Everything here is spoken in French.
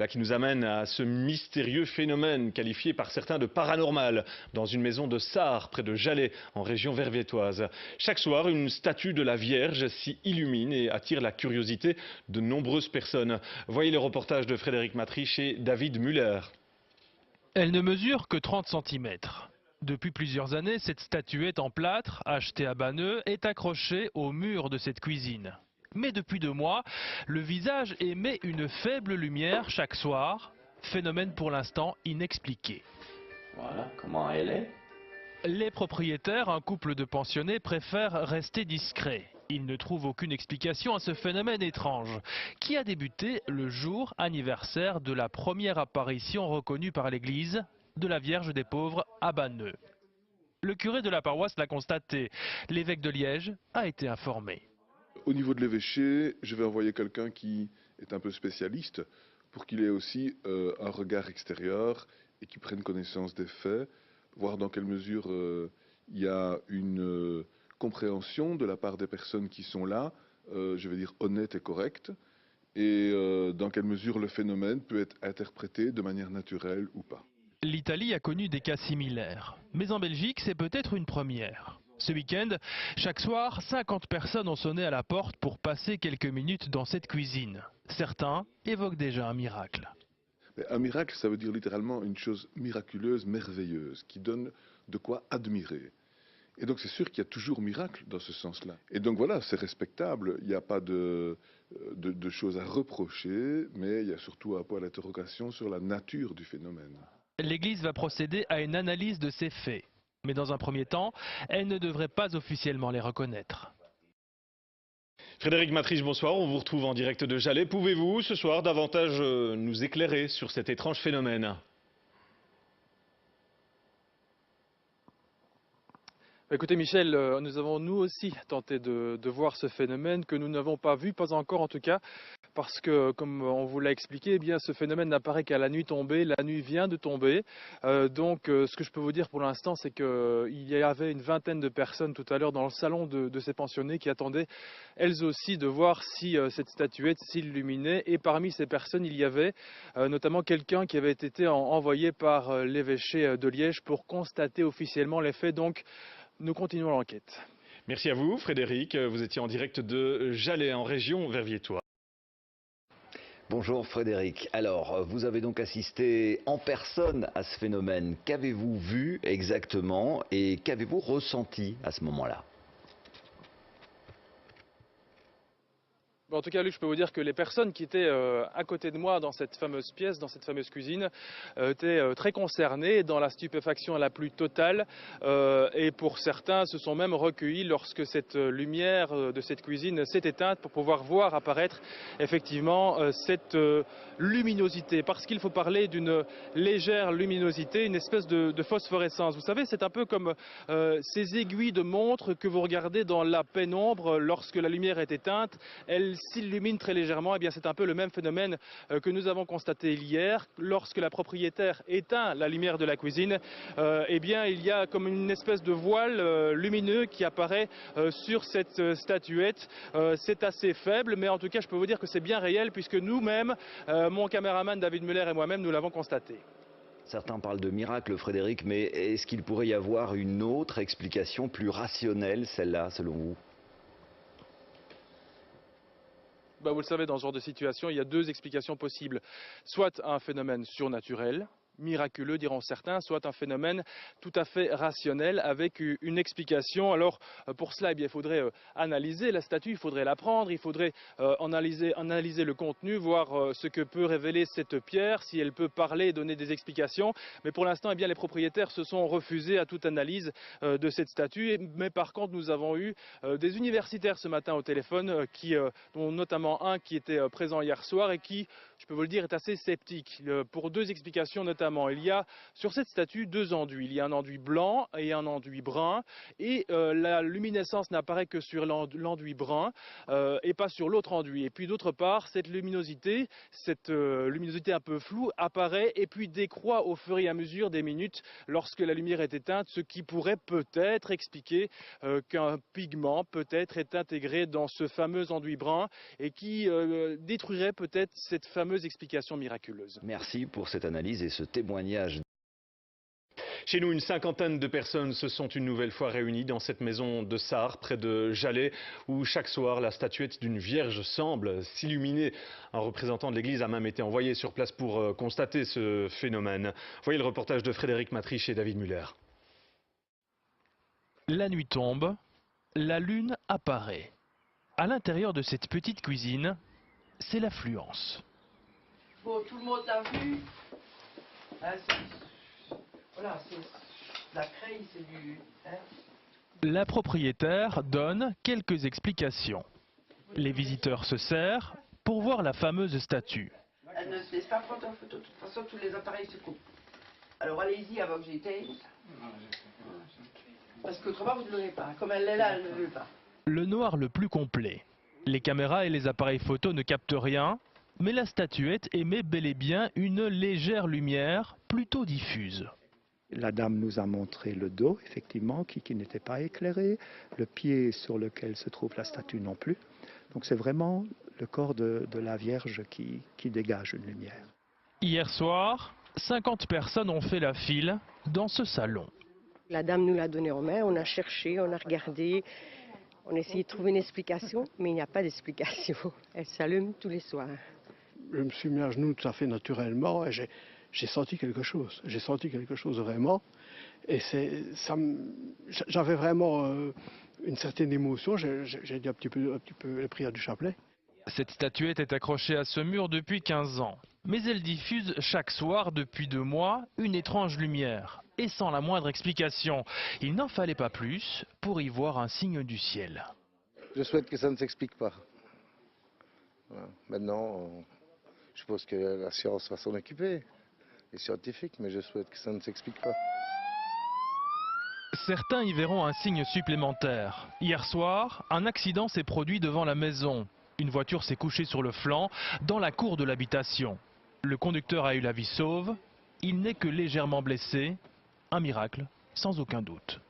Voilà qui nous amène à ce mystérieux phénomène qualifié par certains de paranormal dans une maison de Sarre près de Jalais en région verviétoise. Chaque soir, une statue de la Vierge s'y illumine et attire la curiosité de nombreuses personnes. Voyez le reportage de Frédéric Matriche et David Muller. Elle ne mesure que 30 cm. Depuis plusieurs années, cette statuette en plâtre, achetée à Banneux, est accrochée au mur de cette cuisine. Mais depuis 2 mois, le visage émet une faible lumière chaque soir, phénomène pour l'instant inexpliqué. Voilà comment elle est. Les propriétaires, un couple de pensionnés, préfèrent rester discrets. Ils ne trouvent aucune explication à ce phénomène étrange, qui a débuté le jour anniversaire de la première apparition reconnue par l'Église de la Vierge des Pauvres à Banneux. Le curé de la paroisse l'a constaté. L'évêque de Liège a été informé. Au niveau de l'évêché, je vais envoyer quelqu'un qui est un peu spécialiste pour qu'il ait aussi un regard extérieur et qu'il prenne connaissance des faits, voir dans quelle mesure il y a une compréhension de la part des personnes qui sont là, je vais dire honnête et correcte, et dans quelle mesure le phénomène peut être interprété de manière naturelle ou pas. L'Italie a connu des cas similaires, mais en Belgique, c'est peut-être une première. Ce week-end, chaque soir, 50 personnes ont sonné à la porte pour passer quelques minutes dans cette cuisine. Certains évoquent déjà un miracle. Mais un miracle, ça veut dire littéralement une chose miraculeuse, merveilleuse, qui donne de quoi admirer. Et donc c'est sûr qu'il y a toujours miracle dans ce sens-là. Et donc voilà, c'est respectable, il n'y a pas de choses à reprocher, mais il y a surtout un point d'interrogation sur la nature du phénomène. L'Église va procéder à une analyse de ces faits. Mais dans un premier temps, elle ne devrait pas officiellement les reconnaître. Frédéric Matriche, bonsoir. On vous retrouve en direct de Jalais. Pouvez-vous ce soir davantage nous éclairer sur cet étrange phénomène ? Écoutez Michel, nous avons nous aussi tenté de voir ce phénomène que nous n'avons pas vu, pas encore en tout cas, parce que comme on vous l'a expliqué, eh bien, ce phénomène n'apparaît qu'à la nuit tombée, la nuit vient de tomber. Ce que je peux vous dire pour l'instant, c'est qu'il y avait une vingtaine de personnes tout à l'heure dans le salon de ces pensionnés qui attendaient elles aussi de voir si cette statuette s'illuminait. Et parmi ces personnes, il y avait notamment quelqu'un qui avait été envoyé par l'évêché de Liège pour constater officiellement les faits. Donc, nous continuons l'enquête. Merci à vous, Frédéric. Vous étiez en direct de Jalais, en région verviétoise. Bonjour Frédéric. Alors, vous avez donc assisté en personne à ce phénomène. Qu'avez-vous vu exactement et qu'avez-vous ressenti à ce moment-là ? En tout cas, Luc, je peux vous dire que les personnes qui étaient à côté de moi dans cette fameuse pièce, dans cette fameuse cuisine, étaient très concernées dans la stupéfaction la plus totale. Et pour certains, se sont même recueillis lorsque cette lumière de cette cuisine s'est éteinte pour pouvoir voir apparaître effectivement cette luminosité. Parce qu'il faut parler d'une légère luminosité, une espèce de phosphorescence. Vous savez, c'est un peu comme ces aiguilles de montre que vous regardez dans la pénombre lorsque la lumière est éteinte. Elle s'illumine très légèrement. Eh bien, c'est un peu le même phénomène que nous avons constaté hier. Lorsque la propriétaire éteint la lumière de la cuisine, eh bien, il y a comme une espèce de voile lumineux qui apparaît sur cette statuette. C'est assez faible, mais en tout cas, je peux vous dire que c'est bien réel puisque nous-mêmes, mon caméraman David Muller et moi-même, nous l'avons constaté. Certains parlent de miracle, Frédéric, mais est-ce qu'il pourrait y avoir une autre explication plus rationnelle, celle-là, selon vous ? Vous le savez, dans ce genre de situation, il y a 2 explications possibles. Soit un phénomène surnaturel, miraculeux diront certains, soit un phénomène tout à fait rationnel avec une explication. Alors pour cela, eh bien, il faudrait analyser la statue, il faudrait la prendre, il faudrait analyser le contenu, voir ce que peut révéler cette pierre, si elle peut parler et donner des explications. Mais pour l'instant, eh bien, les propriétaires se sont refusés à toute analyse de cette statue. Mais par contre, nous avons eu des universitaires ce matin au téléphone, dont notamment un qui était présent hier soir et qui, je peux vous le dire, est assez sceptique pour 2 explications notamment. Il y a sur cette statue 2 enduits. Il y a un enduit blanc et un enduit brun. Et la luminescence n'apparaît que sur l'enduit brun et pas sur l'autre enduit. Et puis d'autre part, cette luminosité un peu floue apparaît et puis décroît au fur et à mesure des minutes lorsque la lumière est éteinte, ce qui pourrait peut-être expliquer qu'un pigment peut-être est intégré dans ce fameux enduit brun et qui détruirait peut-être cette fameuse fameuse explication miraculeuse. Merci pour cette analyse et ce témoignage. Chez nous, une cinquantaine de personnes se sont une nouvelle fois réunies dans cette maison de Sarre, près de Jalais, où chaque soir la statuette d'une Vierge semble s'illuminer. Un représentant de l'église a même été envoyé sur place pour constater ce phénomène. Voyez le reportage de Frédéric Matriche et David Muller. La nuit tombe, la lune apparaît. À l'intérieur de cette petite cuisine, c'est l'affluence. Bon, tout le monde l'a vu. Hein, voilà, c'est la craie, c'est du... Hein. La propriétaire donne quelques explications. Les visiteurs se serrent pour voir la fameuse statue. Elle ne se laisse pas prendre en photo. De toute façon, tous les appareils se coupent. Alors allez-y avant que j'éteigne. Parce qu'autrement, vous ne l'aurez pas. Comme elle est là, elle ne veut pas. Le noir le plus complet. Les caméras et les appareils photo ne captent rien, mais la statuette émet bel et bien une légère lumière, plutôt diffuse. La dame nous a montré le dos, effectivement, qui n'était pas éclairé, le pied sur lequel se trouve la statue non plus. Donc c'est vraiment le corps de la Vierge qui dégage une lumière. Hier soir, 50 personnes ont fait la file dans ce salon. La dame nous l'a donné en main, on a cherché, on a regardé, on a essayé de trouver une explication, mais il n'y a pas d'explication. Elle s'allume tous les soirs. Je me suis mis à genoux tout à fait naturellement et j'ai senti quelque chose. J'ai senti quelque chose vraiment. Et j'avais vraiment une certaine émotion. J'ai dit un petit peu les prières du chapelet. Cette statuette est accrochée à ce mur depuis 15 ans. Mais elle diffuse chaque soir, depuis 2 mois, une étrange lumière. Et sans la moindre explication. Il n'en fallait pas plus pour y voir un signe du ciel. Je souhaite que ça ne s'explique pas. Voilà. Maintenant, je suppose que la science va s'en occuper, les scientifiques, mais je souhaite que ça ne s'explique pas. Certains y verront un signe supplémentaire. Hier soir, un accident s'est produit devant la maison. Une voiture s'est couchée sur le flanc, dans la cour de l'habitation. Le conducteur a eu la vie sauve. Il n'est que légèrement blessé. Un miracle, sans aucun doute.